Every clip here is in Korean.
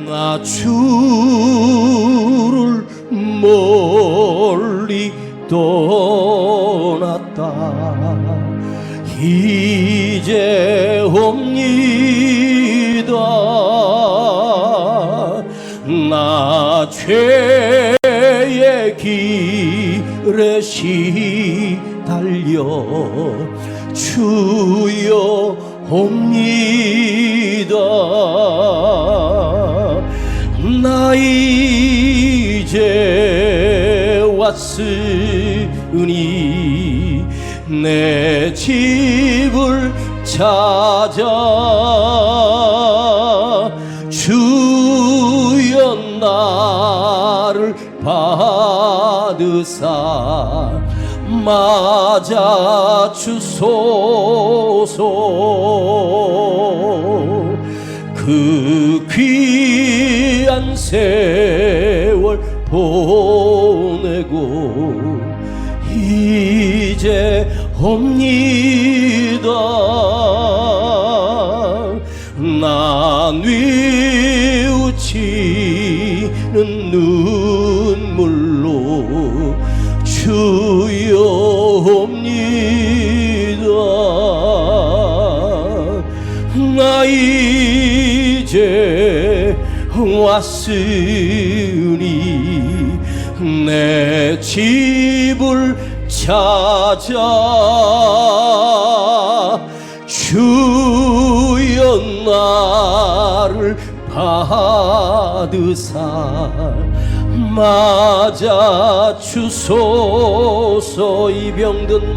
나 주를 멀리 떠났다. 이제 옵니다. 나 죄의 길에 시달려 주여 옵니다. 나 이제 왔으니 내 집을 찾아 주여 나를 받으사 맞아 주소서. 그 귀한 세월 보내고 이제 옵니다. 난 뉘우치는 눈물로 주여 옵니다. 나 이제 왔으니 내 집을 찾아 주여 나를 받으사 맞아 주소서. 이 병든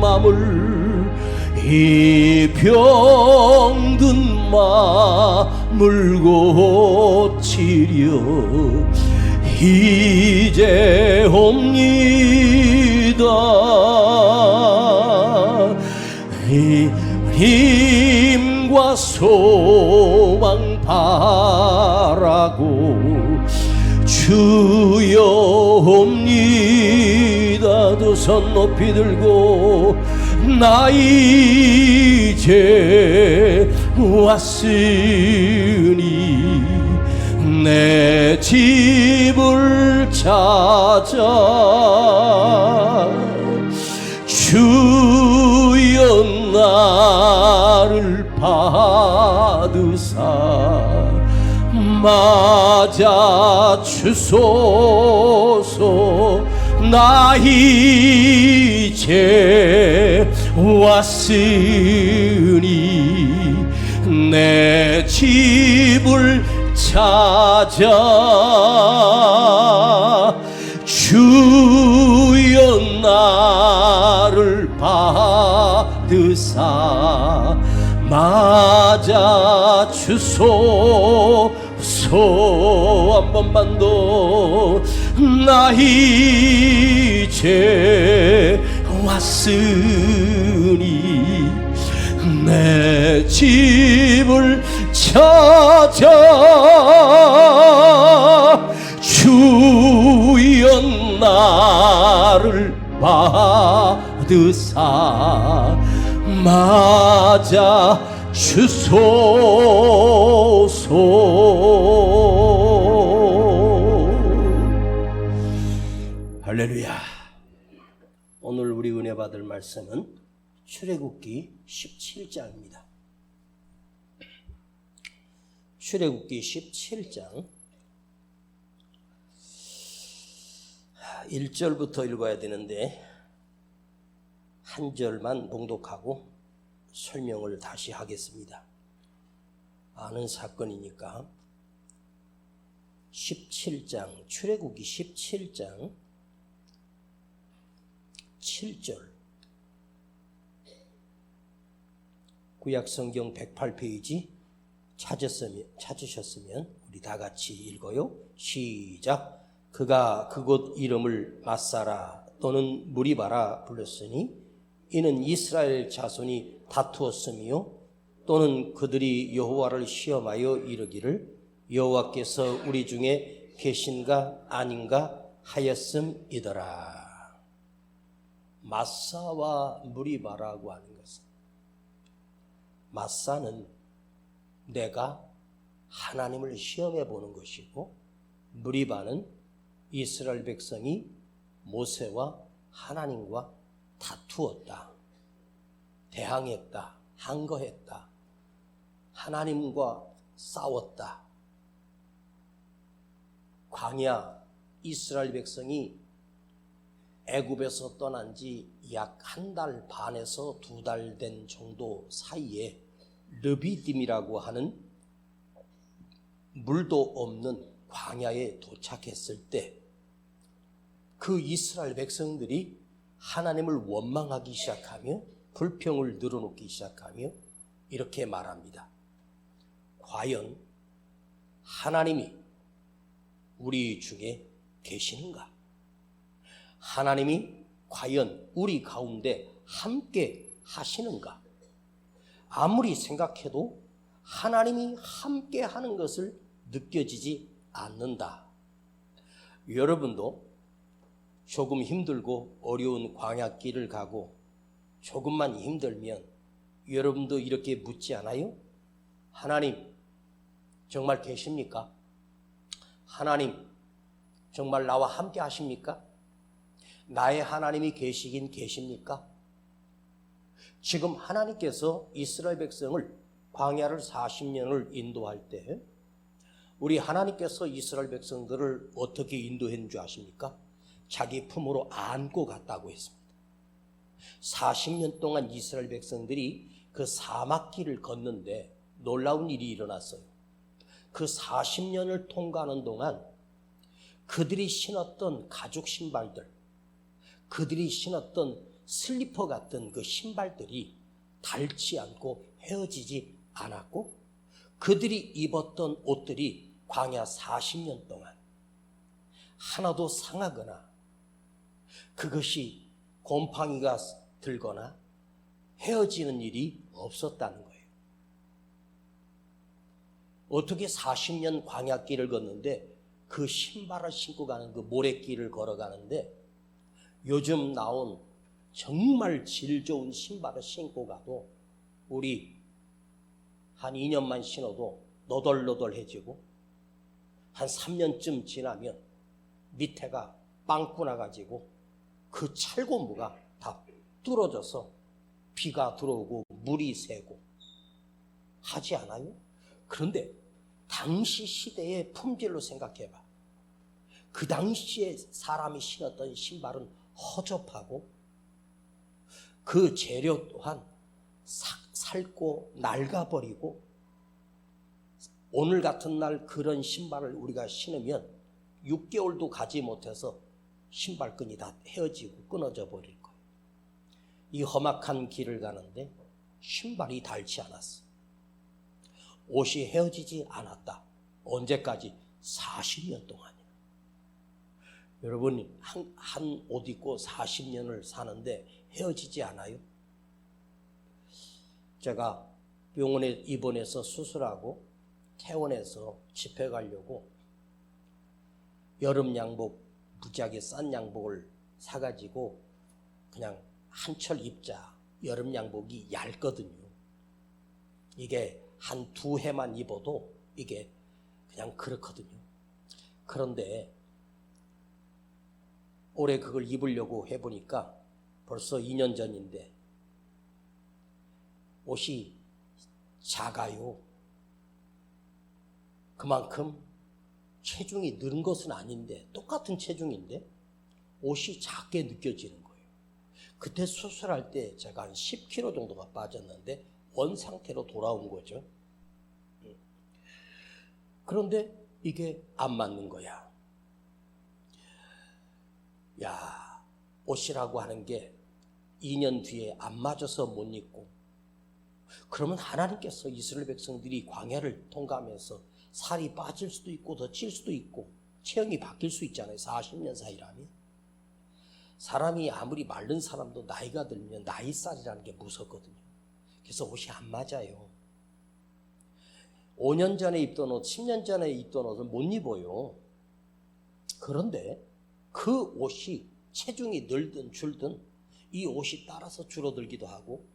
마음을 고치려 이제 옵니다. 힘과 소망 바라고 주여 옵니다. 두 손 높이 들고 나 이제 왔으니 내 집을 찾아 주여 나를 받으사 맞아 주소서. 나 이제 왔으니 내 집을 찾아 주여 나를 받으사 맞아 주소서. 한 번만 더. 나 이제 왔으니 내 집을 찾아 주여 나를 받으사 맞아 주소서. 할렐루야. 오늘 우리 은혜 받을 말씀은 출애굽기 17장입니다. 출애굽기 17장 1절부터 읽어야 되는데 한 절만 봉독하고 설명을 다시 하겠습니다. 아는 사건이니까. 17장 출애굽기 17장 7절. 구약성경 108페이지 찾으셨으면 우리 다 같이 읽어요. 시작. 그가 그곳 이름을 마사라 또는 무리바라 불렀으니 이는 이스라엘 자손이 다투었으며 또는 그들이 여호와를 시험하여 이르기를 여호와께서 우리 중에 계신가 아닌가 하였음이더라. 마사와 무리바라고 하는 것은, 마사는 내가 하나님을 시험해 보는 것이고, 무리바는 이스라엘 백성이 모세와 하나님과 다투었다, 대항했다, 항거했다, 하나님과 싸웠다. 광야 이스라엘 백성이 애굽에서 떠난 지 약 1달 반에서 2달 된 정도 사이에 르비딤이라고 하는 물도 없는 광야에 도착했을 때 그 이스라엘 백성들이 하나님을 원망하기 시작하며 불평을 늘어놓기 시작하며 이렇게 말합니다. 과연 하나님이 우리 중에 계시는가? 하나님이 과연 우리 가운데 함께 하시는가? 아무리 생각해도 하나님이 함께 하는 것을 느껴지지 않는다. 여러분도 조금 힘들고 어려운 광야길을 가고 조금만 힘들면 여러분도 이렇게 묻지 않아요? 하나님, 정말 계십니까? 하나님, 정말 나와 함께 하십니까? 나의 하나님이 계시긴 계십니까? 지금 하나님께서 이스라엘 백성을 광야를 40년을 인도할 때 우리 하나님께서 이스라엘 백성들을 어떻게 인도했는 줄 아십니까? 자기 품으로 안고 갔다고 했습니다. 40년 동안 이스라엘 백성들이 그 사막길을 걷는데 놀라운 일이 일어났어요. 그 40년을 통과하는 동안 그들이 신었던 가죽 신발들, 그들이 신었던 슬리퍼 같은 그 신발들이 닳지 않고 헤어지지 않았고, 그들이 입었던 옷들이 광야 40년 동안 하나도 상하거나 그것이 곰팡이가 들거나 헤어지는 일이 없었다는 거예요. 어떻게 40년 광야길을 걷는데 그 신발을 신고 가는 그 모래길을 걸어가는데 요즘 나온 정말 질 좋은 신발을 신고 가도 우리 한 2년만 신어도 너덜너덜해지고 한 3년쯤 지나면 밑에가 빵꾸 나가지고 그 찰고무가 다 뚫어져서 비가 들어오고 물이 새고 하지 않아요? 그런데 당시 시대의 품질로 생각해봐. 그 당시에 사람이 신었던 신발은 허접하고 그 재료 또한 닳고 낡아버리고, 오늘 같은 날 그런 신발을 우리가 신으면 6개월도 가지 못해서 신발끈이 다 헤어지고 끊어져 버릴 거예요. 이 험악한 길을 가는데 신발이 닳지 않았어. 옷이 헤어지지 않았다. 언제까지? 40년 동안이야. 여러분, 한 옷 입고 40년을 사는데 헤어지지 않아요? 제가 병원에 입원해서 수술하고 퇴원해서 집회 가려고 여름 양복, 무지하게 싼 양복을 사가지고 그냥 한철 입자. 여름 양복이 얇거든요. 이게 한 2해만 입어도 이게 그냥 그렇거든요. 그런데 올해 그걸 입으려고 해보니까 벌써 2년 전인데 옷이 작아요. 그만큼 체중이 늘은 것은 아닌데, 똑같은 체중인데 옷이 작게 느껴지는 거예요. 그때 수술할 때 제가 한 10kg 정도가 빠졌는데 원 상태로 돌아온 거죠. 그런데 이게 안 맞는 거야. 야, 옷이라고 하는 게 2년 뒤에 안 맞아서 못 입고, 그러면 하나님께서 이스라엘 백성들이 광야를 통과하면서 살이 빠질 수도 있고 더 찔 수도 있고 체형이 바뀔 수 있잖아요. 40년 사이라면. 사람이 아무리 마른 사람도 나이가 들면 나이살이라는 게 무섭거든요. 그래서 옷이 안 맞아요. 5년 전에 입던 옷, 10년 전에 입던 옷은 못 입어요. 그런데 그 옷이 체중이 늘든 줄든 이 옷이 따라서 줄어들기도 하고,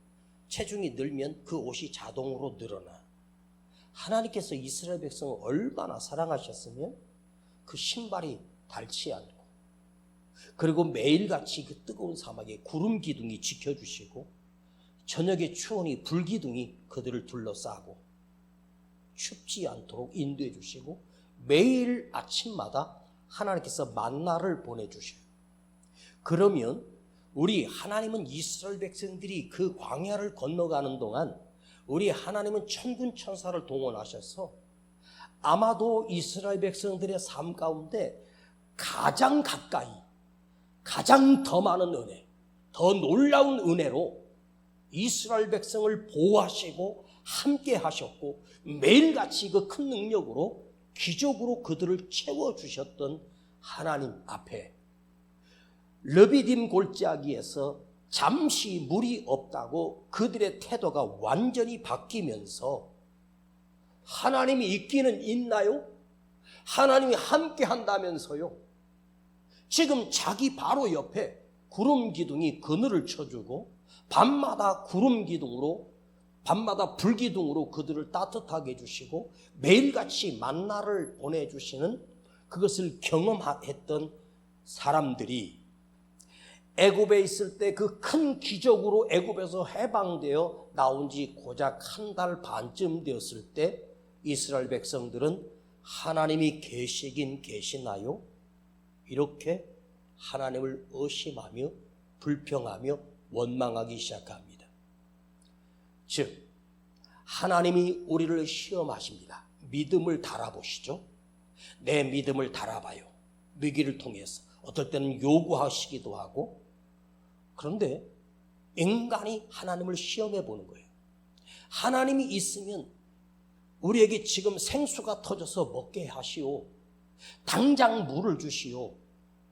체중이 늘면 그 옷이 자동으로 늘어나. 하나님께서 이스라엘 백성을 얼마나 사랑하셨으면 그 신발이 닳지 않고, 그리고 매일같이 그 뜨거운 사막에 구름 기둥이 지켜주시고 저녁에 추우니 불 기둥이 그들을 둘러싸고 춥지 않도록 인도해 주시고 매일 아침마다 하나님께서 만나를 보내주셔요. 그러면 우리 하나님은 이스라엘 백성들이 그 광야를 건너가는 동안 우리 하나님은 천군 천사를 동원하셔서 아마도 이스라엘 백성들의 삶 가운데 가장 가까이, 가장 더 많은 은혜, 더 놀라운 은혜로 이스라엘 백성을 보호하시고 함께 하셨고 매일같이 그 큰 능력으로 기적으로 그들을 채워주셨던 하나님 앞에 르비딤 골짜기에서 잠시 물이 없다고 그들의 태도가 완전히 바뀌면서 하나님이 있기는 있나요? 하나님이 함께 한다면서요? 지금 자기 바로 옆에 구름 기둥이 그늘을 쳐주고 밤마다 구름 기둥으로, 밤마다 불 기둥으로 그들을 따뜻하게 해주시고 매일같이 만나를 보내주시는 그것을 경험했던 사람들이 애굽에 있을 때 그 큰 기적으로 애굽에서 해방되어 나온 지 고작 한 달 반쯤 되었을 때 이스라엘 백성들은 하나님이 계시긴 계시나요? 이렇게 하나님을 의심하며 불평하며 원망하기 시작합니다. 즉 하나님이 우리를 시험하십니다. 믿음을 달아보시죠. 내 믿음을 달아봐요. 위기를 통해서 어떨 때는 요구하시기도 하고, 그런데 인간이 하나님을 시험해 보는 거예요. 하나님이 있으면 우리에게 지금 생수가 터져서 먹게 하시오, 당장 물을 주시오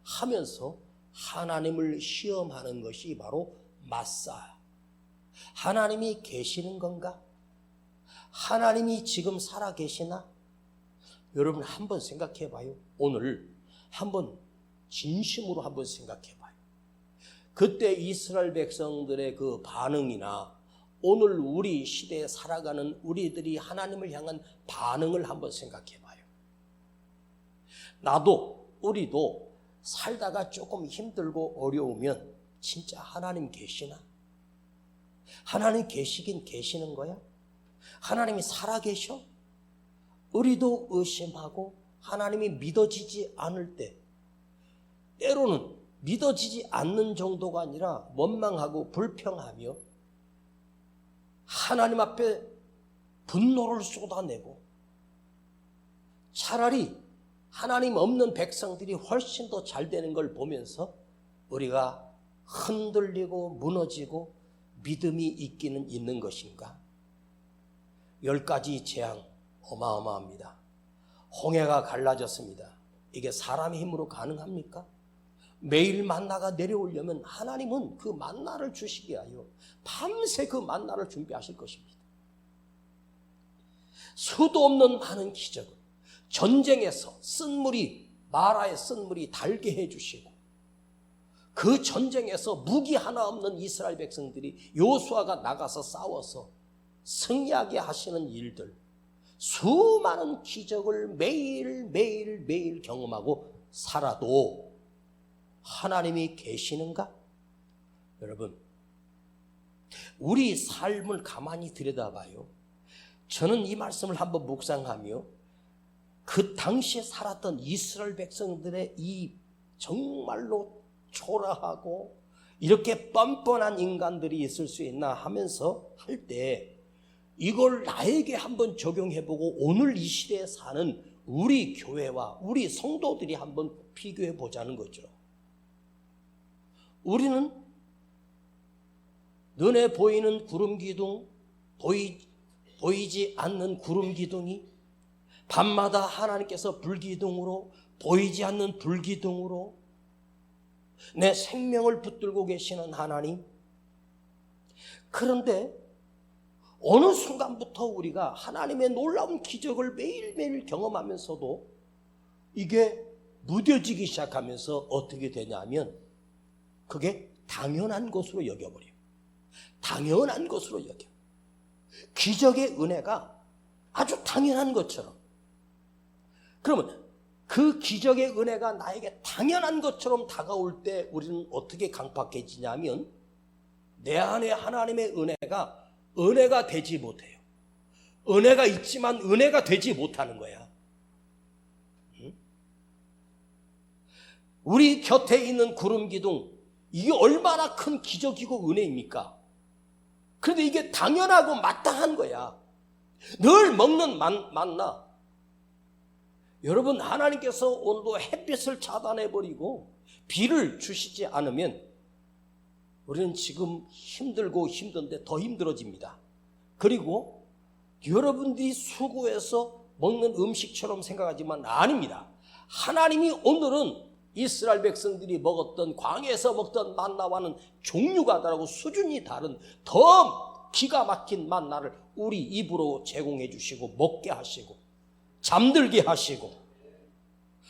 하면서 하나님을 시험하는 것이 바로 마사. 하나님이 계시는 건가? 하나님이 지금 살아 계시나? 여러분 한번 생각해 봐요. 오늘 한번 진심으로 한번 생각해 봐요. 그때 이스라엘 백성들의 그 반응이나 오늘 우리 시대에 살아가는 우리들이 하나님을 향한 반응을 한번 생각해 봐요. 나도 우리도 살다가 조금 힘들고 어려우면 진짜 하나님 계시나? 하나님 계시긴 계시는 거야? 하나님이 살아계셔? 우리도 의심하고 하나님이 믿어지지 않을 때, 때로는 믿어지지 않는 정도가 아니라 원망하고 불평하며 하나님 앞에 분노를 쏟아내고, 차라리 하나님 없는 백성들이 훨씬 더 잘 되는 걸 보면서 우리가 흔들리고 무너지고 믿음이 있기는 있는 것인가? 10가지 재앙 어마어마합니다. 홍해가 갈라졌습니다. 이게 사람의 힘으로 가능합니까? 매일 만나가 내려오려면 하나님은 그 만나를 주시게 하여 밤새 그 만나를 준비하실 것입니다. 수도 없는 많은 기적을, 전쟁에서 쓴물이, 마라의 쓴물이 달게 해주시고, 그 전쟁에서 무기 하나 없는 이스라엘 백성들이 여호수아가 나가서 싸워서 승리하게 하시는 일들, 수많은 기적을 매일 경험하고 살아도 하나님이 계시는가? 여러분, 우리 삶을 가만히 들여다봐요. 저는 이 말씀을 한번 묵상하며 그 당시에 살았던 이스라엘 백성들의 이 정말로 초라하고 이렇게 뻔뻔한 인간들이 있을 수 있나 하면서 할 때 이걸 나에게 한번 적용해보고 오늘 이 시대에 사는 우리 교회와 우리 성도들이 한번 비교해 보자는 거죠. 우리는 눈에 보이는 구름 기둥, 보이지 않는 구름 기둥이 밤마다 하나님께서 불 기둥으로, 보이지 않는 불 기둥으로 내 생명을 붙들고 계시는 하나님. 그런데 어느 순간부터 우리가 하나님의 놀라운 기적을 매일매일 경험하면서도 이게 무뎌지기 시작하면서 어떻게 되냐면 그게 당연한 것으로 여겨버려요. 당연한 것으로 여겨. 기적의 은혜가 아주 당연한 것처럼. 그러면 그 기적의 은혜가 나에게 당연한 것처럼 다가올 때 우리는 어떻게 강팍해지냐면 내 안에 하나님의 은혜가 되지 못해요. 은혜가 있지만 은혜가 되지 못하는 거야. 우리 곁에 있는 구름 기둥, 이게 얼마나 큰 기적이고 은혜입니까? 그런데 이게 당연하고 마땅한 거야. 늘 먹는 만나. 여러분, 하나님께서 오늘도 햇빛을 차단해버리고 비를 주시지 않으면 우리는 지금 힘들고 힘든데 더 힘들어집니다. 그리고 여러분들이 수고해서 먹는 음식처럼 생각하지만 아닙니다. 하나님이 오늘은 이스라엘 백성들이 먹었던, 광야에서 먹던 만나와는 종류가 다르고 수준이 다른 더 기가 막힌 만나를 우리 입으로 제공해 주시고 먹게 하시고 잠들게 하시고,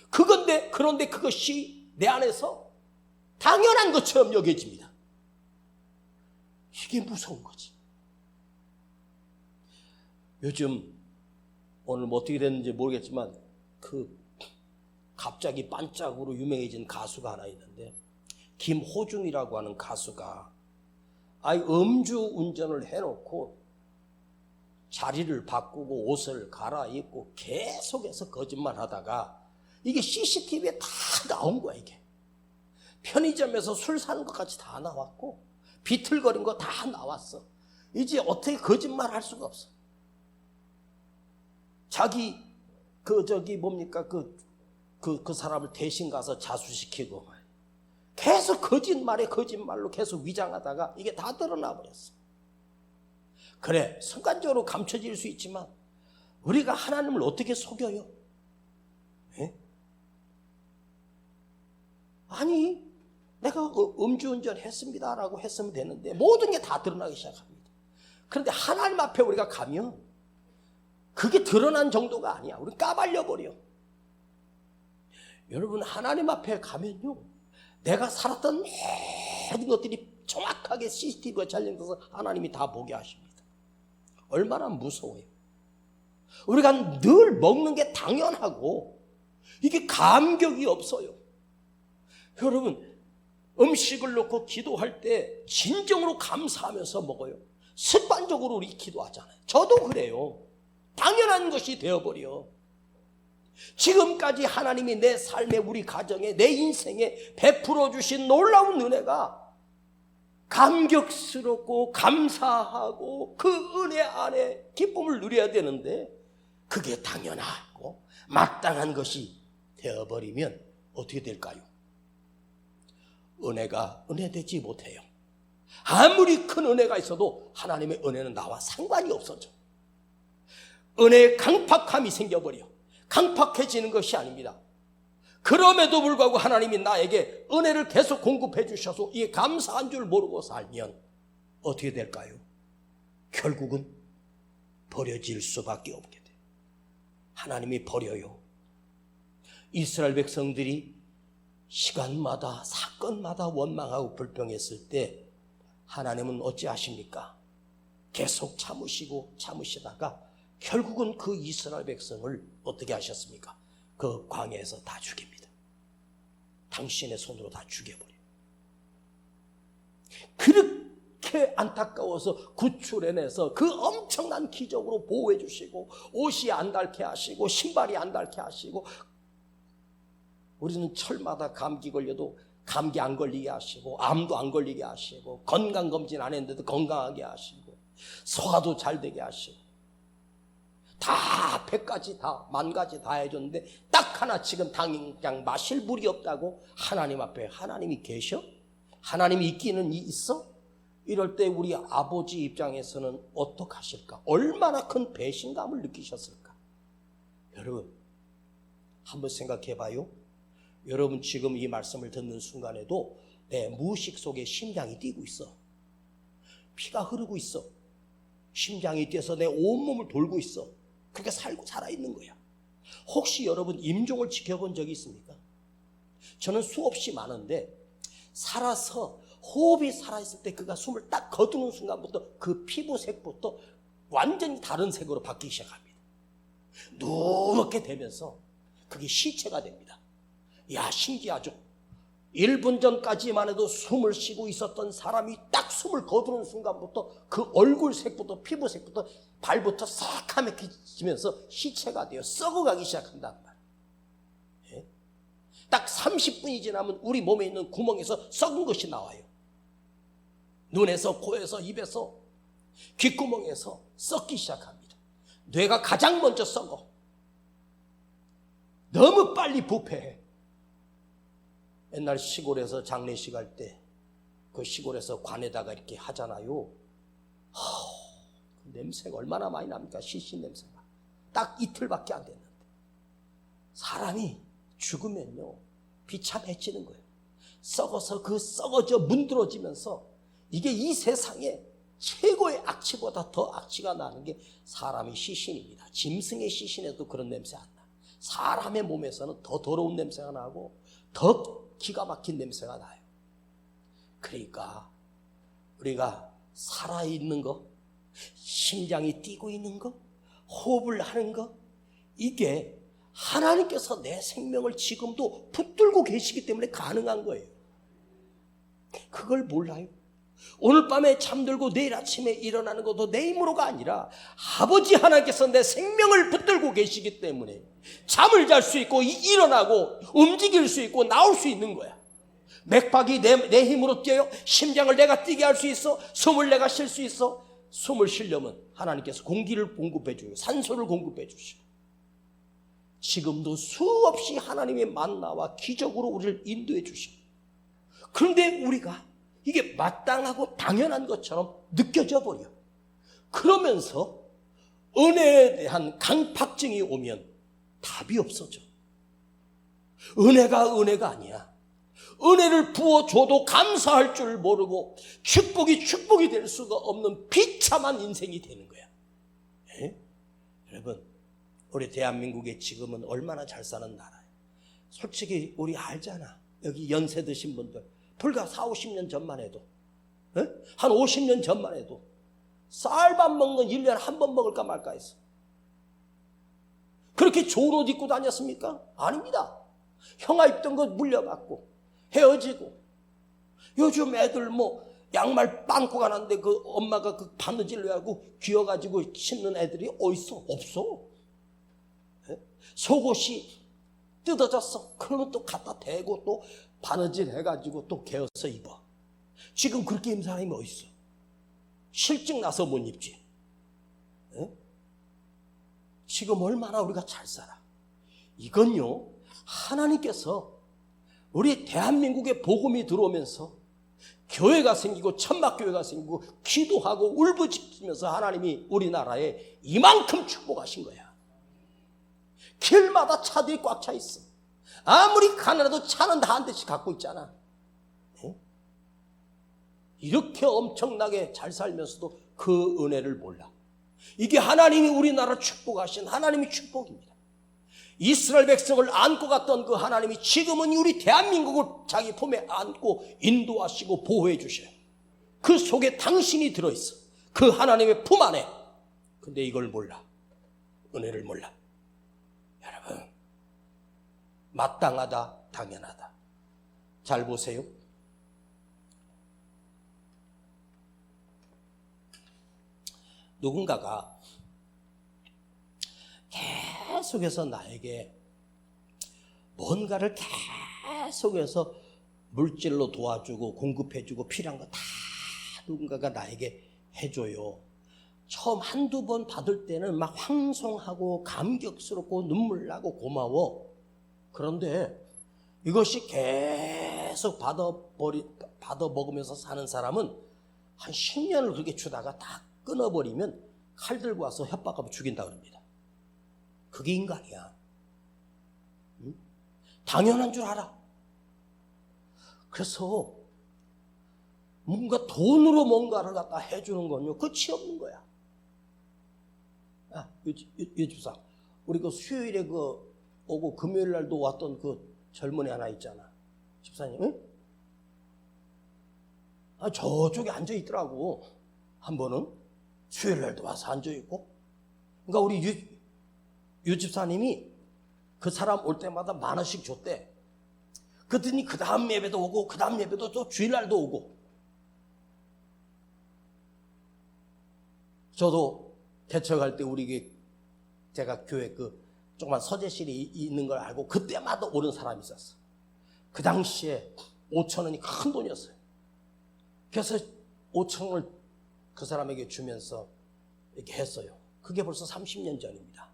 그런데 그것이 내 안에서 당연한 것처럼 여겨집니다. 이게 무서운 거지. 요즘 오늘 뭐 어떻게 됐는지 모르겠지만 갑자기 반짝으로 유명해진 가수가 하나 있는데, 김호중이라고 하는 가수가 음주 운전을 해놓고 자리를 바꾸고 옷을 갈아입고 계속해서 거짓말 하다가 이게 CCTV에 다 나온 거야. 이게 편의점에서 술 사는 것까지 다 나왔고 비틀거린 거 다 나왔어. 이제 어떻게 거짓말 할 수가 없어. 자기 그 사람을 대신 가서 자수시키고 계속 거짓말로 계속 위장하다가 이게 다 드러나 버렸어. 그래, 순간적으로 감춰질 수 있지만 우리가 하나님을 어떻게 속여요? 에? 아니, 내가 음주운전 했습니다라고 했으면 되는데 모든 게 다 드러나기 시작합니다. 그런데 하나님 앞에 우리가 가면 그게 드러난 정도가 아니야. 우리 까발려 버려. 여러분, 하나님 앞에 가면요, 내가 살았던 모든 것들이 정확하게 CCTV가 촬영돼서 하나님이 다 보게 하십니다. 얼마나 무서워요. 우리가 늘 먹는 게 당연하고 이게 감격이 없어요. 여러분, 음식을 놓고 기도할 때 진정으로 감사하면서 먹어요. 습관적으로 우리 기도하잖아요. 저도 그래요. 당연한 것이 되어버려. 지금까지 하나님이 내 삶에, 우리 가정에, 내 인생에 베풀어 주신 놀라운 은혜가 감격스럽고 감사하고 그 은혜 안에 기쁨을 누려야 되는데 그게 당연하고 마땅한 것이 되어버리면 어떻게 될까요? 은혜가 은혜되지 못해요. 아무리 큰 은혜가 있어도 하나님의 은혜는 나와 상관이 없어져. 은혜의 강팍함이 생겨버려. 강팍해지는 것이 아닙니다. 그럼에도 불구하고 하나님이 나에게 은혜를 계속 공급해 주셔서 이게 감사한 줄 모르고 살면 어떻게 될까요? 결국은 버려질 수밖에 없게 돼요. 하나님이 버려요. 이스라엘 백성들이 시간마다 사건마다 원망하고 불평했을 때 하나님은 어찌하십니까? 계속 참으시다가 결국은 그 이스라엘 백성을 어떻게 하셨습니까? 그 광야에서 다 죽입니다. 당신의 손으로 다 죽여버려요. 그렇게 안타까워서 구출해내서 그 엄청난 기적으로 보호해 주시고 옷이 안 닳게 하시고 신발이 안 닳게 하시고, 우리는 철마다 감기 걸려도 감기 안 걸리게 하시고 암도 안 걸리게 하시고 건강검진 안 했는데도 건강하게 하시고 소화도 잘 되게 하시고 다 100가지 다 10,000가지 다 해줬는데 딱 하나 지금 당장 마실 물이 없다고 하나님 앞에 하나님이 계셔? 하나님이 있기는 있어? 이럴 때 우리 아버지 입장에서는 어떡하실까? 얼마나 큰 배신감을 느끼셨을까? 여러분, 한번 생각해 봐요. 여러분 지금 이 말씀을 듣는 순간에도 내 무의식 속에 심장이 뛰고 있어. 피가 흐르고 있어. 심장이 뛰어서 내 온몸을 돌고 있어. 그렇게 살아있는 거야. 혹시 여러분 임종을 지켜본 적이 있습니까? 저는 수없이 많은데 살아서 호흡이 살아있을 때 그가 숨을 딱 거두는 순간부터 그 피부색부터 완전히 다른 색으로 바뀌기 시작합니다. 누렇게 되면서 그게 시체가 됩니다. 야, 신기하죠? 1분 전까지만 해도 숨을 쉬고 있었던 사람이 딱 숨을 거두는 순간부터 그 얼굴색부터 피부색부터 발부터 새카매지면서 시체가 되어 썩어가기 시작한단 말이에요. 예? 딱 30분이 지나면 우리 몸에 있는 구멍에서 썩은 것이 나와요. 눈에서, 코에서, 입에서, 귓구멍에서 썩기 시작합니다. 뇌가 가장 먼저 썩어. 너무 빨리 부패해. 옛날 시골에서 장례식 할 때 그 시골에서 관에다가 이렇게 하잖아요. 그 냄새가 얼마나 많이 납니까? 시신 냄새가. 딱 이틀밖에 안 됐는데 사람이 죽으면요 비참해지는 거예요. 썩어서 그 썩어져 문드러지면서 이게 이 세상에 최고의 악취보다 더 악취가 나는 게 사람의 시신입니다. 짐승의 시신에도 그런 냄새 안 나. 사람의 몸에서는 더 더러운 냄새가 나고 더 기가 막힌 냄새가 나요. 그러니까 우리가 살아있는 거, 심장이 뛰고 있는 거, 호흡을 하는 거, 이게 하나님께서 내 생명을 지금도 붙들고 계시기 때문에 가능한 거예요. 그걸 몰라요. 오늘 밤에 잠들고 내일 아침에 일어나는 것도 내 힘으로가 아니라 아버지 하나님께서 내 생명을 붙들고 계시기 때문에 잠을 잘 수 있고 일어나고 움직일 수 있고 나올 수 있는 거야. 맥박이 내 힘으로 뛰어요. 심장을 내가 뛰게 할 수 있어. 숨을 내가 쉴 수 있어. 숨을 쉬려면 하나님께서 공기를 공급해 줘요. 산소를 공급해 주시고 지금도 수없이 하나님의 만나와 기적으로 우리를 인도해 주시고 그런데 우리가 이게 마땅하고 당연한 것처럼 느껴져 버려. 그러면서 은혜에 대한 강팍증이 오면 답이 없어져. 은혜가 아니야. 은혜를 부어줘도 감사할 줄 모르고 축복이 될 수가 없는 비참한 인생이 되는 거야. 에? 여러분, 우리 대한민국에 지금은 얼마나 잘 사는 나라예요. 솔직히 우리 알잖아. 여기 연세 드신 분들 불과 40-50년 전만 해도 한 50년 전만 해도 쌀밥 먹는 건 1년에 한 번 먹을까 말까 했어. 그렇게 좋은 옷 입고 다녔습니까? 아닙니다. 형아 입던 거 물려받고 헤어지고 요즘 애들 양말 빵꾸 가는데 그 엄마가 그 바느질로 하고 귀어가지고 신는 애들이 어딨어? 없어. 속옷이 뜯어졌어. 그러면 또 갖다 대고 또 바느질 해가지고 또 개어서 입어. 지금 그렇게 입는 사람이 어딨어? 실증 나서 못 입지. 에? 지금 얼마나 우리가 잘 살아. 이건요 하나님께서 우리 대한민국에 복음이 들어오면서 교회가 생기고 천막교회가 생기고 기도하고 울부짖으면서 하나님이 우리나라에 이만큼 축복하신 거야. 길마다 차들이 꽉 차 있어. 아무리 가난해도 차는 다 한 대씩 갖고 있잖아. 네? 이렇게 엄청나게 잘 살면서도 그 은혜를 몰라. 이게 하나님이 우리나라를 축복하신 하나님의 축복입니다. 이스라엘 백성을 안고 갔던 그 하나님이 지금은 우리 대한민국을 자기 품에 안고 인도하시고 보호해 주셔요. 그 속에 당신이 들어있어. 그 하나님의 품 안에. 근데 이걸 몰라. 은혜를 몰라. 여러분, 마땅하다, 당연하다. 잘 보세요. 누군가가 계속해서 나에게 뭔가를 계속해서 물질로 도와주고 공급해주고 필요한 거 다 누군가가 나에게 해줘요. 처음 한두 번 받을 때는 막 황송하고 감격스럽고 눈물 나고 고마워. 그런데 이것이 계속 받아 먹으면서 사는 사람은 한 10년을 그렇게 주다가 다 끊어버리면 칼 들고 와서 협박하면 죽인다 그럽니다. 그게 인간이야. 응? 당연한 줄 알아. 그래서 뭔가 돈으로 뭔가를 갖다 해주는 건요 끝이 없는 거야. 유 집사, 우리 그 수요일에 그 오고 금요일 날도 왔던 그 젊은이 하나 있잖아. 집사님, 응? 저쪽에 앉아 있더라고. 한 번은 수요일 날도 와서 앉아 있고. 그러니까 우리 유 집사님이 그 사람 올 때마다 만 원씩 줬대. 그랬더니 그 다음 예배도 오고 그 다음 예배도 또 주일날도 오고. 저도 개척할 때 제가 교회 조그만 서재실이 있는 걸 알고 그때마다 오는 사람이 있었어. 그 당시에 5천 원이 큰 돈이었어요. 그래서 5천 원을 그 사람에게 주면서 이렇게 했어요. 그게 벌써 30년 전입니다.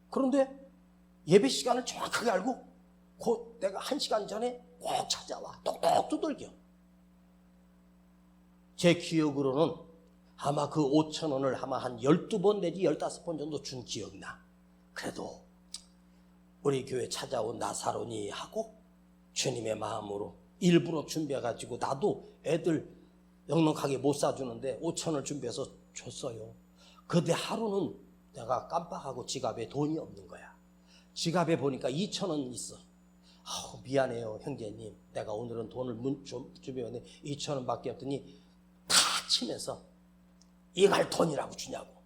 그런데 예배 시간을 정확하게 알고 곧 내가 1시간 전에 꼭 찾아와. 똑똑 두들겨. 제 기억으로는 아마 그 5천 원을 아마 한 12번 내지 15번 정도 준 기억이 나. 그래도 우리 교회 찾아온 나사로니 하고 주님의 마음으로 일부러 준비해가지고 나도 애들 넉넉하게 못 사주는데 5천 원을 준비해서 줬어요. 그런데 하루는 내가 깜빡하고 지갑에 돈이 없는 거야. 지갑에 보니까 2천 원 있어. 미안해요 형제님, 내가 오늘은 돈을 좀 준비했는데 2천 원밖에 없더니 탁 치면서 이갈 돈이라고 주냐고.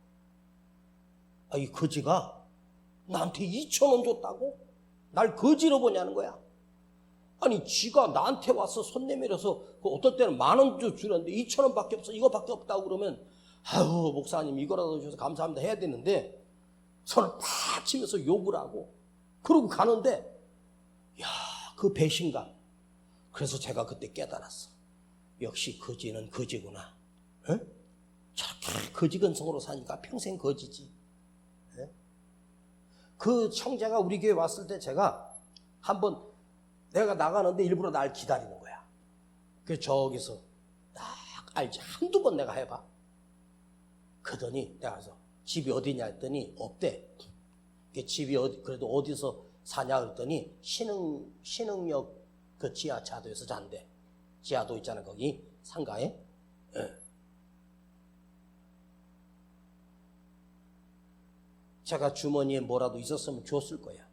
이 거지가 나한테 2천 원 줬다고? 날 거지로 보냐는 거야. 아니 지가 나한테 와서 손 내밀어서 어떨 때는 만 원 주는데 2천 원밖에 없어, 이거밖에 없다고 그러면 아유 목사님 이거라도 주셔서 감사합니다 해야 되는데 손을 팍 치면서 욕을 하고 그러고 가는데, 야, 그 배신감. 그래서 제가 그때 깨달았어. 역시 거지는 거지구나. 에? 저렇게 거지근성으로 사니까 평생 거지지. 에? 그 형제가 우리 교회 왔을 때 제가 한번 내가 나가는데 일부러 날 기다리는 거야. 그래서 저기서 딱 알지. 한두 번 내가 해봐. 그러더니 내가 가서 집이 어디냐 했더니 없대. 집이 그래도 어디서 사냐 그랬더니 신흥역 그 지하차도에서 잔대. 지하도 있잖아 거기 상가에. 제가 주머니에 뭐라도 있었으면 줬을 거야.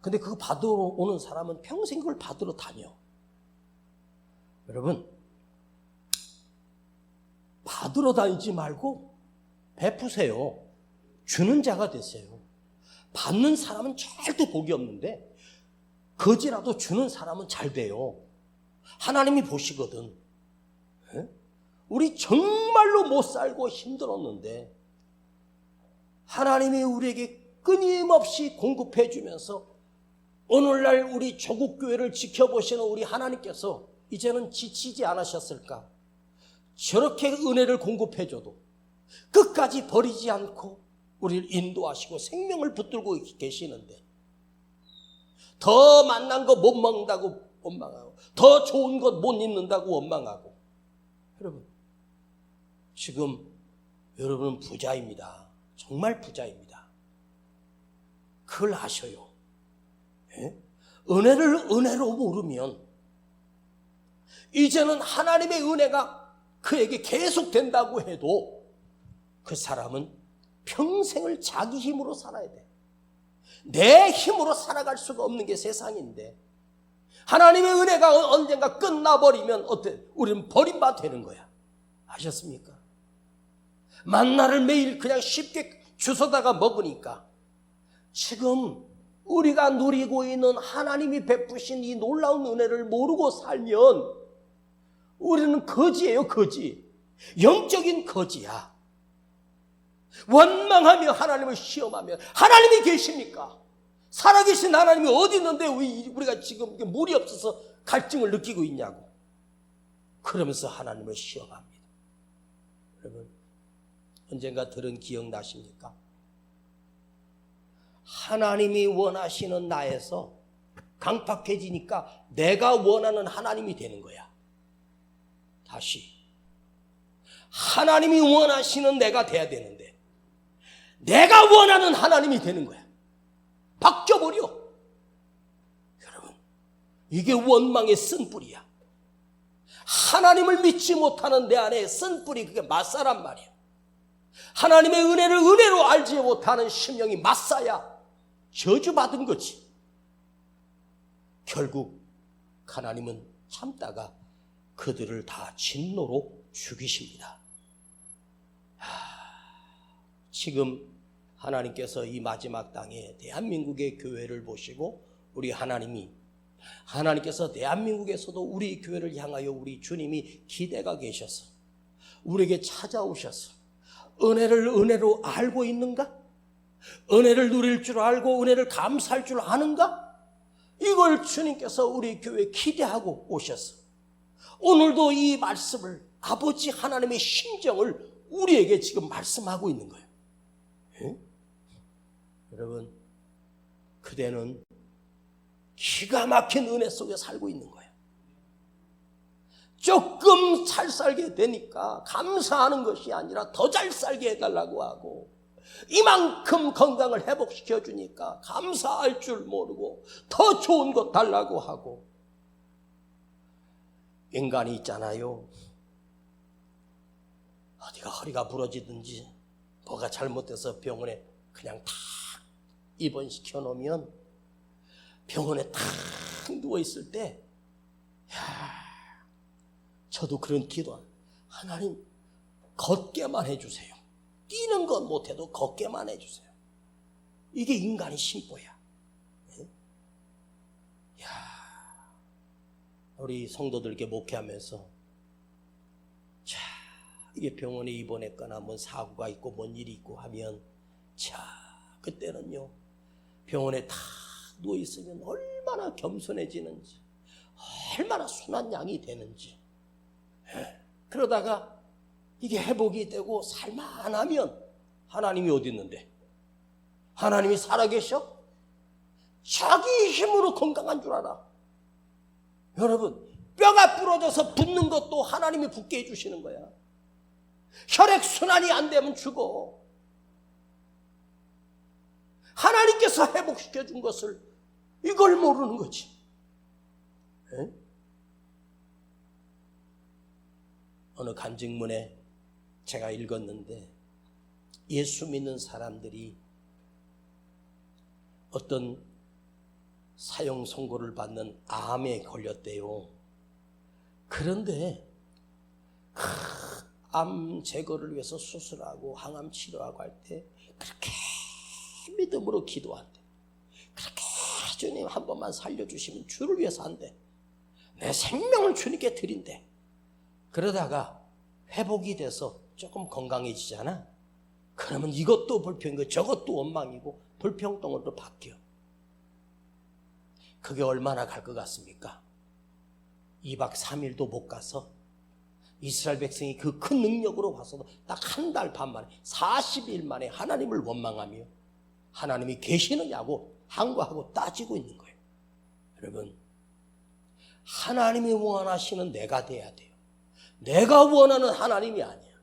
근데 그거 받으러 오는 사람은 평생 그걸 받으러 다녀. 여러분, 받으러 다니지 말고 베푸세요. 주는 자가 되세요. 받는 사람은 절대 복이 없는데 거지라도 주는 사람은 잘 돼요. 하나님이 보시거든. 우리 정말로 못 살고 힘들었는데 하나님이 우리에게 끊임없이 공급해 주면서 오늘날 우리 조국교회를 지켜보시는 우리 하나님께서 이제는 지치지 않으셨을까? 저렇게 은혜를 공급해 줘도 끝까지 버리지 않고 우리를 인도하시고 생명을 붙들고 계시는데 더 만난 거 못 먹는다고 원망하고 더 좋은 것 못 입는다고 원망하고. 여러분, 지금 여러분은 부자입니다. 정말 부자입니다. 그걸 아셔요. 예? 은혜를 은혜로 모르면 이제는 하나님의 은혜가 그에게 계속 된다고 해도 그 사람은 평생을 자기 힘으로 살아야 돼. 내 힘으로 살아갈 수가 없는 게 세상인데 하나님의 은혜가 언젠가 끝나버리면 어때? 우리는 버림받아 되는 거야. 아셨습니까? 만나를 매일 그냥 쉽게 주워다가 먹으니까 지금 우리가 누리고 있는 하나님이 베푸신 이 놀라운 은혜를 모르고 살면 우리는 거지예요, 거지. 영적인 거지야. 원망하며 하나님을 시험하며 하나님이 계십니까? 살아계신 하나님이 어디 있는데 우리가 지금 물이 없어서 갈증을 느끼고 있냐고. 그러면서 하나님을 시험합니다. 여러분, 언젠가 들은 기억나십니까? 하나님이 원하시는 나에서 강팍해지니까 내가 원하는 하나님이 되는 거야. 다시 하나님이 원하시는 내가 돼야 되는데 내가 원하는 하나님이 되는 거야. 바뀌어버려. 여러분, 이게 원망의 쓴뿌리야. 하나님을 믿지 못하는 내 안에 쓴뿌리, 그게 마사란 말이야. 하나님의 은혜를 은혜로 알지 못하는 심령이 마사야. 저주받은 거지. 결국 하나님은 참다가 그들을 다 진노로 죽이십니다. 지금 하나님께서 이 마지막 땅에 대한민국의 교회를 보시고 하나님께서 대한민국에서도 우리 교회를 향하여 우리 주님이 기대가 계셔서 우리에게 찾아오셔서 은혜를 은혜로 알고 있는가? 은혜를 누릴 줄 알고 은혜를 감사할 줄 아는가? 이걸 주님께서 우리 교회에 기대하고 오셔서 오늘도 이 말씀을 아버지 하나님의 심정을 우리에게 지금 말씀하고 있는 거예요. 예? 여러분, 그대는 기가 막힌 은혜 속에 살고 있는 거예요. 조금 잘 살게 되니까 감사하는 것이 아니라 더 잘 살게 해달라고 하고, 이만큼 건강을 회복시켜 주니까 감사할 줄 모르고 더 좋은 것 달라고 하고. 인간이 있잖아요. 어디가 허리가 부러지든지 뭐가 잘못돼서 병원에 그냥 탁 입원시켜 놓으면 병원에 탁 누워있을 때, 저도 그런 기도, 하나님 걷게만 해주세요. 뛰는 건 못해도 걷게만 해주세요. 이게 인간의 심보야. 우리 성도들께 목회하면서, 자, 이게 병원에 입원했거나 뭔 사고가 있고 뭔 일이 있고 하면, 자, 그때는요, 병원에 탁 누워있으면 얼마나 겸손해지는지, 얼마나 순한 양이 되는지. 그러다가 이게 회복이 되고 살만하면 하나님이 어디 있는데? 하나님이 살아계셔? 자기 힘으로 건강한 줄 알아. 여러분, 뼈가 부러져서 붓는 것도 하나님이 붓게 해주시는 거야. 혈액순환이 안 되면 죽어. 하나님께서 회복시켜준 것을 이걸 모르는 거지. 에? 어느 간증문에 제가 읽었는데, 예수 믿는 사람들이 어떤 사형 선고를 받는 암에 걸렸대요. 그런데 암 제거를 위해서 수술하고 항암 치료하고 할 때 그렇게 믿음으로 기도한대. 그렇게 주님 한 번만 살려주시면 주를 위해서 한대. 내 생명을 주님께 드린대. 그러다가 회복이 돼서 조금 건강해지잖아. 그러면 이것도 불평이고 저것도 원망이고 불평덩어리로 바뀌어. 그게 얼마나 갈 것 같습니까? 2박 3일도 못 가서 이스라엘 백성이 그 큰 능력으로 와서도 딱 한 달 반 만에 40일 만에 하나님을 원망하며 하나님이 계시느냐고 항거하고 따지고 있는 거예요. 여러분, 하나님이 원하시는 내가 돼야 돼요. 내가 원하는 하나님이 아니야.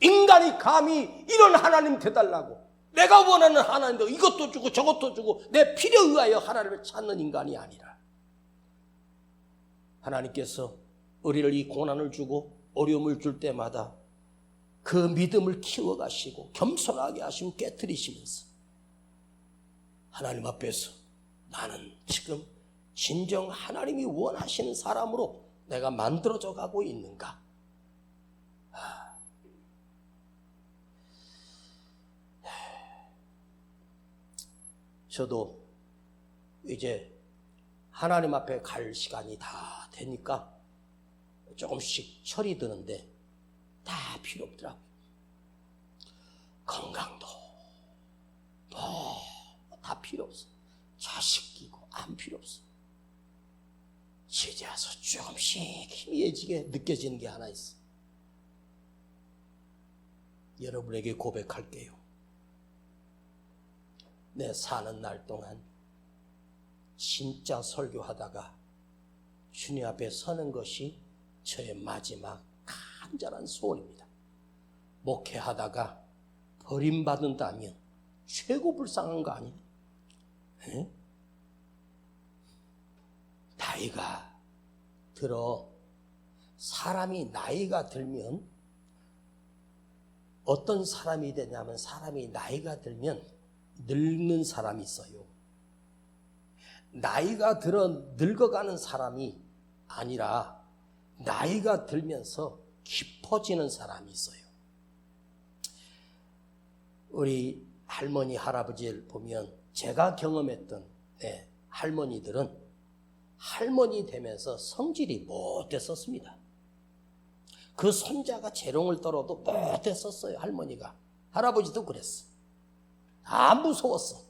인간이 감히 이런 하나님 돼달라고, 내가 원하는 하나님도 이것도 주고 저것도 주고 내 필요에 의하여 하나님을 찾는 인간이 아니라, 하나님께서 우리를 이 고난을 주고 어려움을 줄 때마다 그 믿음을 키워가시고 겸손하게 하시고 깨트리시면서 하나님 앞에서 나는 지금 진정 하나님이 원하시는 사람으로 내가 만들어져 가고 있는가? 저도 이제 하나님 앞에 갈 시간이 다 되니까 조금씩 철이 드는데 다 필요 없더라고요. 건강도 다 필요 없어. 자식 끼고 안 필요 없어. 이제 와서 조금씩 희미해지게 느껴지는 게 하나 있어. 여러분에게 고백할게요. 내 사는 날 동안 진짜 설교하다가 주님 앞에 서는 것이 저의 마지막 간절한 소원입니다. 목회하다가 버림받는다면 최고 불쌍한 거 아니에요? 에? 나이가 들어, 사람이 나이가 들면 어떤 사람이 되냐면, 사람이 나이가 들면 늙는 사람이 있어요. 나이가 들어 늙어가는 사람이 아니라 나이가 들면서 깊어지는 사람이 있어요. 우리 할머니, 할아버지를 보면 제가 경험했던 할머니들은 할머니 되면서 성질이 못됐었습니다. 그 손자가 재롱을 떨어도 못됐었어요. 할머니가. 할아버지도 그랬어. 다 무서웠어.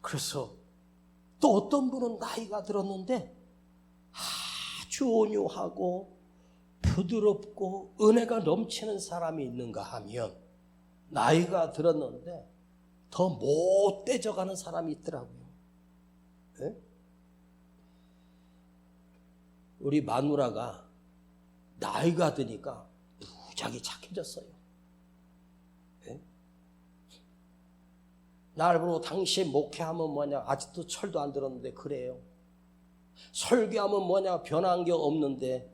그래서 또 어떤 분은 나이가 들었는데 아주 온유하고 부드럽고 은혜가 넘치는 사람이 있는가 하면 나이가 들었는데 더 못되져가는 사람이 있더라고요. 네? 우리 마누라가 나이가 드니까 무지하게 착해졌어요. 네? 날 보고 당신 목회하면 뭐냐, 아직도 철도 안 들었는데 그래요. 설교하면 뭐냐, 변한 게 없는데,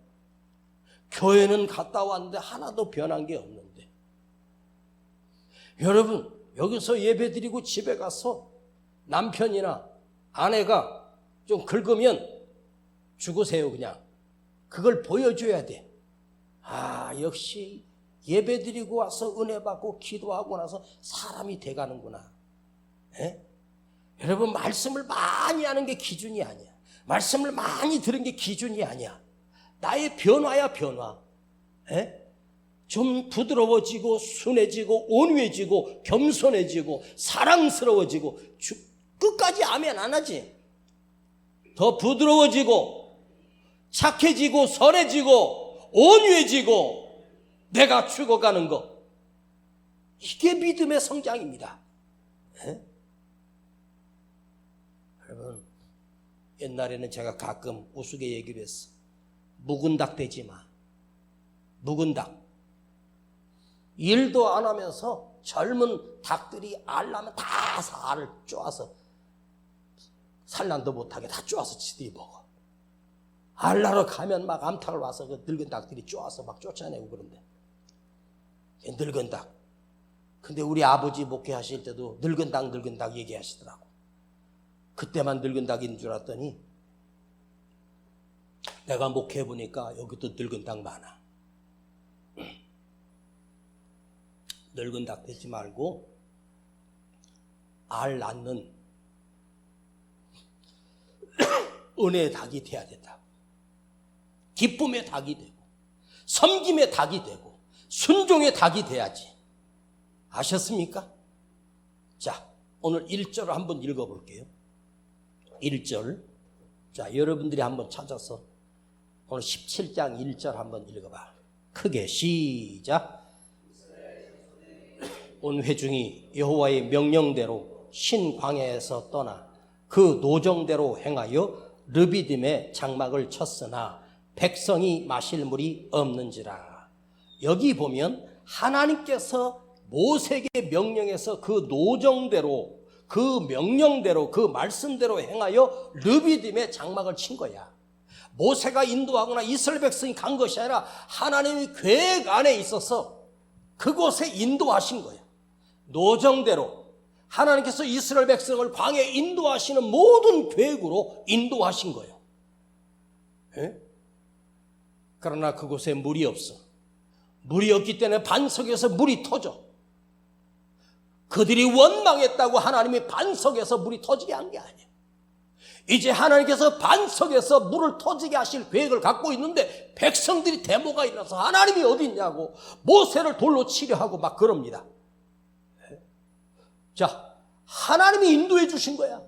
교회는 갔다 왔는데 하나도 변한 게 없는데. 여러분, 여기서 예배드리고 집에 가서 남편이나 아내가 좀 긁으면 죽으세요. 그냥 그걸 보여줘야 돼. 아, 역시 예배드리고 와서 은혜 받고 기도하고 나서 사람이 돼가는구나. 에? 여러분, 말씀을 많이 하는 게 기준이 아니야. 말씀을 많이 들은 게 기준이 아니야. 나의 변화야, 변화. 에? 좀 부드러워지고 순해지고 온유해지고 겸손해지고 사랑스러워지고 끝까지 아멘 안 하지. 더 부드러워지고 착해지고 선해지고 온유해지고 내가 죽어가는 거, 이게 믿음의 성장입니다. 에? 여러분, 옛날에는 제가 가끔 우스개 얘기를 했어. 묵은 닭 되지 마. 묵은 닭. 일도 안 하면서 젊은 닭들이 알 나면 다 알을 쪼아서 산란도 못하게 다 쪼아서 지들이 먹어. 알 나러 가면 막 암탉을 와서 그 늙은 닭들이 쪼아서 막 쫓아내고 그런데. 늙은 닭. 근데 우리 아버지 목회하실 때도 늙은 닭 얘기하시더라고. 그때만 늙은 닭인 줄 알았더니 내가 목회해보니까 여기도 늙은 닭 많아. 늙은 닭 되지 말고 알 낳는 은혜의 닭이 돼야 된다. 기쁨의 닭이 되고 섬김의 닭이 되고 순종의 닭이 돼야지. 아셨습니까? 자, 오늘 1절을 한번 읽어볼게요. 1절. 자, 여러분들이 한번 찾아서 오늘 17장 1절 한번 읽어봐. 크게 시작. 온 회중이 여호와의 명령대로 신광야에서 떠나 그 노정대로 행하여 르비딤의 장막을 쳤으나 백성이 마실 물이 없는지라. 여기 보면 하나님께서 모세에게 명령해서 그 노정대로, 그 명령대로, 그 말씀대로 행하여 르비딤의 장막을 친 거야. 모세가 인도하거나 이스라엘 백성이 간 것이 아니라 하나님의 계획 안에 있어서 그곳에 인도하신 거야. 노정대로 하나님께서 이스라엘 백성을 광야에 인도하시는 모든 계획으로 인도하신 거예요. 에? 그러나 그곳에 물이 없어. 물이 없기 때문에 반석에서 물이 터져. 그들이 원망했다고 하나님이 반석에서 물이 터지게 한 게 아니에요. 이제 하나님께서 반석에서 물을 터지게 하실 계획을 갖고 있는데 백성들이 데모가 일어나서 하나님이 어디 있냐고 모세를 돌로 치려 하고 막 그럽니다. 자, 하나님이 인도해 주신 거야.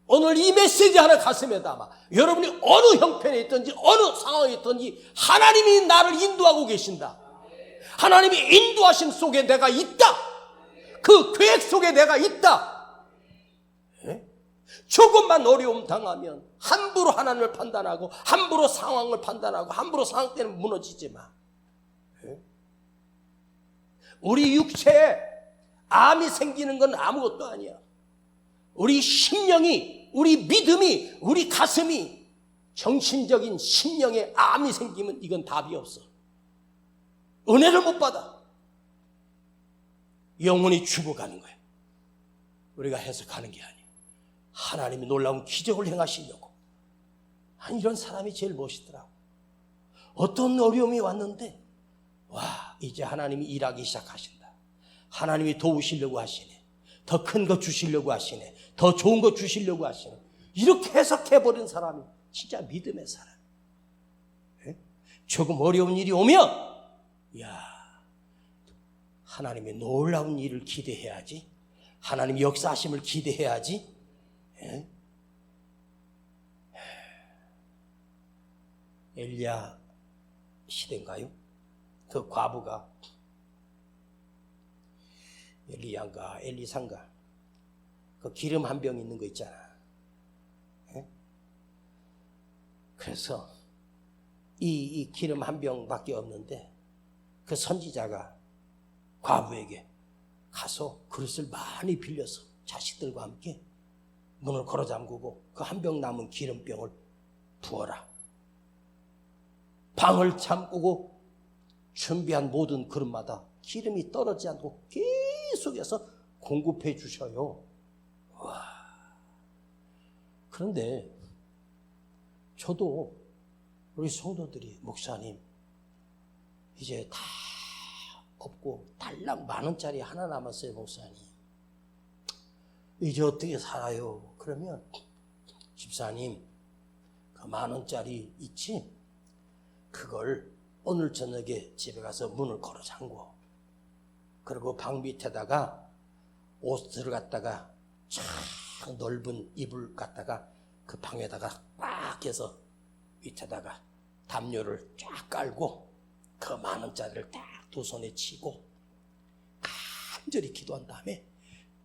오늘 이 메시지 하나 가슴에 담아. 여러분이 어느 형편에 있든지 어느 상황에 있든지 하나님이 나를 인도하고 계신다. 하나님이 인도하심 속에 내가 있다. 그 계획 속에 내가 있다. 조금만 어려움 당하면 함부로 하나님을 판단하고 함부로 상황을 판단하고 함부로 상황 때문에 무너지지 마. 우리 육체에 암이 생기는 건 아무것도 아니야. 우리 심령이, 우리 믿음이, 우리 가슴이 정신적인 심령에 암이 생기면 이건 답이 없어. 은혜를 못 받아. 영혼이 죽어가는 거야. 우리가 해석하는 게 아니야. 하나님이 놀라운 기적을 행하시려고. 이런 사람이 제일 멋있더라고. 어떤 어려움이 왔는데 와, 이제 하나님이 일하기 시작하신다. 하나님이 도우시려고 하시네. 더 큰 거 주시려고 하시네. 더 좋은 거 주시려고 하시네. 이렇게 해석해버린 사람이 진짜 믿음의 사람. 조금 어려운 일이 오면 하나님의 놀라운 일을 기대해야지. 하나님의 역사하심을 기대해야지. 엘리야 시대인가요? 그 과부가 엘리야인가 엘리사인가 그 기름 한 병 있는 거 있잖아. 그래서 이 기름 한 병밖에 없는데 그 선지자가 과부에게 가서 그릇을 많이 빌려서 자식들과 함께 문을 걸어 잠그고 그 한 병 남은 기름병을 부어라. 방을 잠그고 준비한 모든 그릇마다 기름이 떨어지지 않고 계속해서 공급해 주셔요. 와. 그런데 저도 우리 성도들이 목사님 이제 다 없고 달랑 10,000원짜리 하나 남았어요 목사님. 이제 어떻게 살아요? 그러면 집사님 그 10,000원짜리 있지? 그걸 오늘 저녁에 집에 가서 문을 걸어 잠궈. 그리고 방 밑에다가 옷을 갖다가 쫙 넓은 이불 갖다가 그 방에다가 꽉 해서 밑에다가 담요를 쫙 깔고 그 10,000원짜리를 딱 두 손에 치고 간절히 기도한 다음에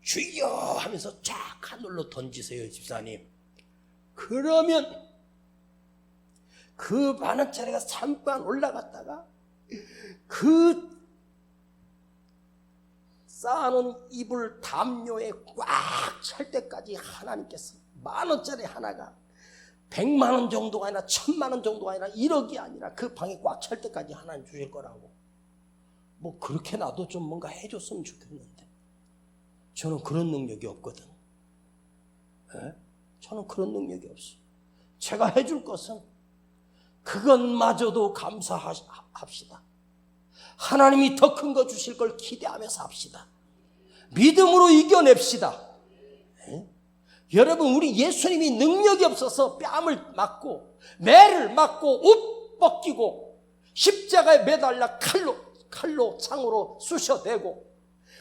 주여 하면서 쫙 하늘로 던지세요 집사님. 그러면 그 10,000원짜리가 잠깐 올라갔다가 그 쌓아놓은 이불 담요에 꽉 찰 때까지 하나님께서 10,000원짜리 하나가 100만 원 정도가 아니라 1,000만 원 정도가 아니라 1억이 아니라 그 방에 꽉 찰 때까지 하나님 주실 거라고. 뭐 그렇게 나도 좀 뭔가 해줬으면 좋겠는데 저는 그런 능력이 없거든. 저는 그런 능력이 없어. 제가 해줄 것은 그것마저도 감사합시다. 하나님이 더 큰 거 주실 걸 기대하면서 합시다. 믿음으로 이겨냅시다. 여러분 우리 예수님이 능력이 없어서 뺨을 맞고 매를 맞고 옷 벗기고 십자가에 매달려 칼로 창으로 쑤셔대고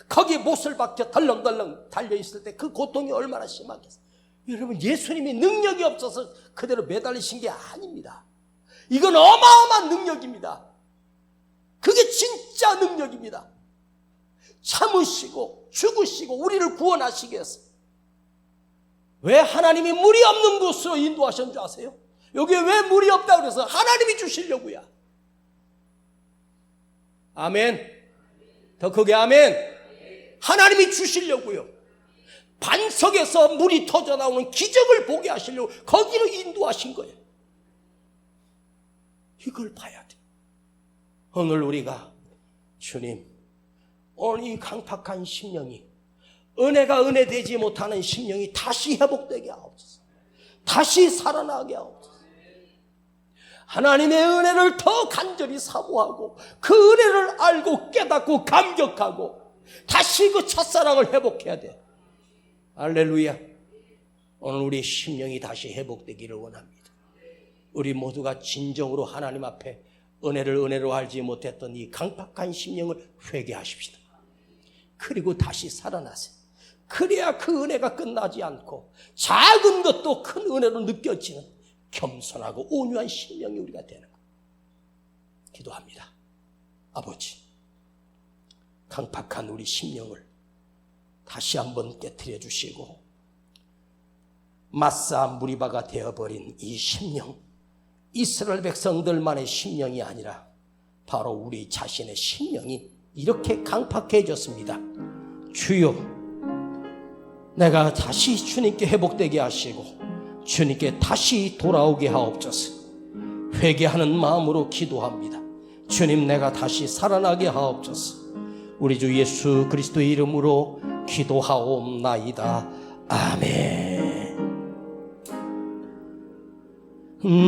거기에 못을 박혀 덜렁덜렁 달려있을 때 그 고통이 얼마나 심하겠어요. 여러분 예수님이 능력이 없어서 그대로 매달리신 게 아닙니다. 이건 어마어마한 능력입니다. 그게 진짜 능력입니다. 참으시고 죽으시고 우리를 구원하시기 위해서. 왜 하나님이 물이 없는 곳으로 인도하셨는 줄 아세요? 여기에 왜 물이 없다고 그래서 하나님이 주시려고요. 아멘. 더 크게 아멘. 하나님이 주시려고요. 반석에서 물이 터져 나오는 기적을 보게 하시려고 거기로 인도하신 거예요. 이걸 봐야 돼. 오늘 우리가 주님 오늘 이 강팍한 심령이 은혜가 은혜되지 못하는 심령이 다시 회복되게 하옵소서. 다시 살아나게 하옵소서. 하나님의 은혜를 더 간절히 사모하고 그 은혜를 알고 깨닫고 감격하고 다시 그 첫사랑을 회복해야 돼. 할렐루야. 오늘 우리 심령이 다시 회복되기를 원합니다. 우리 모두가 진정으로 하나님 앞에 은혜로 알지 못했던 이 강팍한 심령을 회개하십시다. 그리고 다시 살아나세요. 그래야 그 은혜가 끝나지 않고 작은 것도 큰 은혜로 느껴지는 겸손하고 온유한 심령이 우리가 되는 것. 기도합니다. 아버지, 강팍한 우리 심령을 다시 한번 깨트려 주시고 마사 무리바가 되어버린 이 심령, 이스라엘 백성들만의 심령이 아니라 바로 우리 자신의 심령이 이렇게 강팍해졌습니다. 주여, 내가 다시 주님께 회복되게 하시고 주님께 다시 돌아오게 하옵소서. 회개하는 마음으로 기도합니다. 주님, 내가 다시 살아나게 하옵소서. 우리 주 예수 그리스도의 이름으로 기도하옵나이다. 아멘.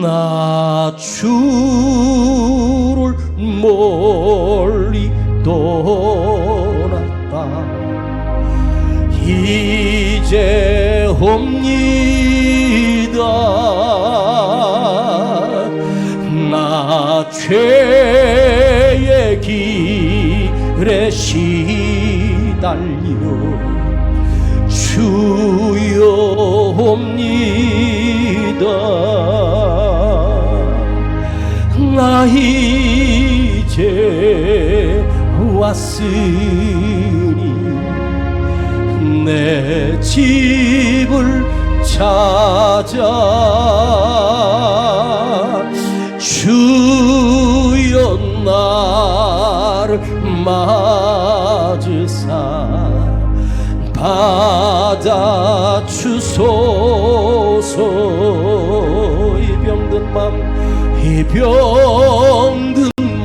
나 주를 멀리 떠났다. 이제 옵니다. 나 죄의 길에 시달려 주여 옵니다. 나 이제 왔으니 내 집을 찾아 주여 나를 맞으사 받아주소서. 이 병든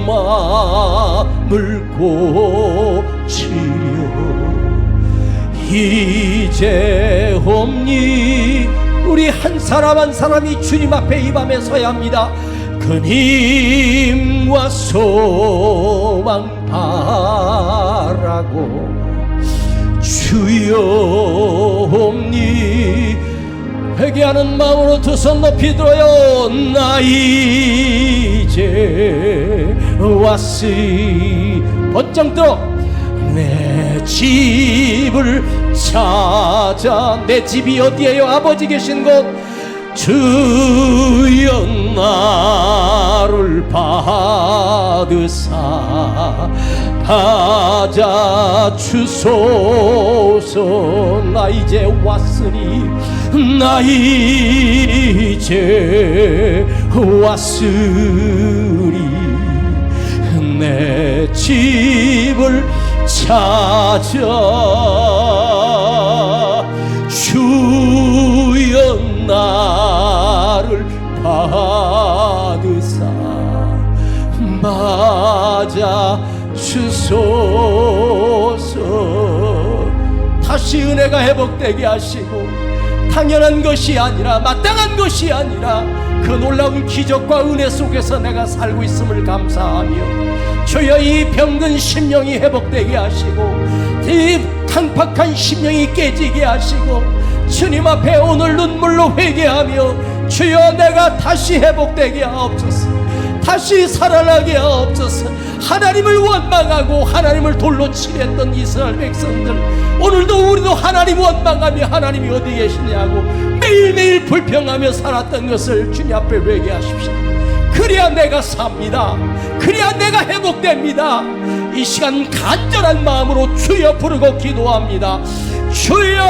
마음을 고치려 이제 옵니. 우리 한 사람 한 사람이 주님 앞에 이 밤에 서야 합니다. 큰 힘과 소망 바라고 주여 옵니. 회개하는 마음으로 두 손 높이 들어요. 나 이제 왔으니 번쩍 들어 내 집을 찾아. 내 집이 어디에요? 아버지 계신 곳. 주여 나를 받으사 받아주소서. 나 이제 왔으니 나 이제 왔으니 내 집을 찾아 주여 나를 받으사 맞아주소서. 다시 은혜가 회복되게 하시고 당연한 것이 아니라 마땅한 것이 아니라 그 놀라운 기적과 은혜 속에서 내가 살고 있음을 감사하며 주여 이 병든 심령이 회복되게 하시고 이 강팍한 심령이 깨지게 하시고 주님 앞에 오늘 눈물로 회개하며 주여 내가 다시 회복되게 하옵소서. 다시 살아나게 하옵소서. 하나님을 원망하고 하나님을 돌로 치렸던 이스라엘 백성들, 오늘도 우리도 하나님 원망하며 하나님이 어디 계시냐고 매일매일 불평하며 살았던 것을 주님 앞에 회개하십시오. 그래야 내가 삽니다. 그래야 내가 회복됩니다. 이 시간 간절한 마음으로 주여 부르고 기도합니다. 주여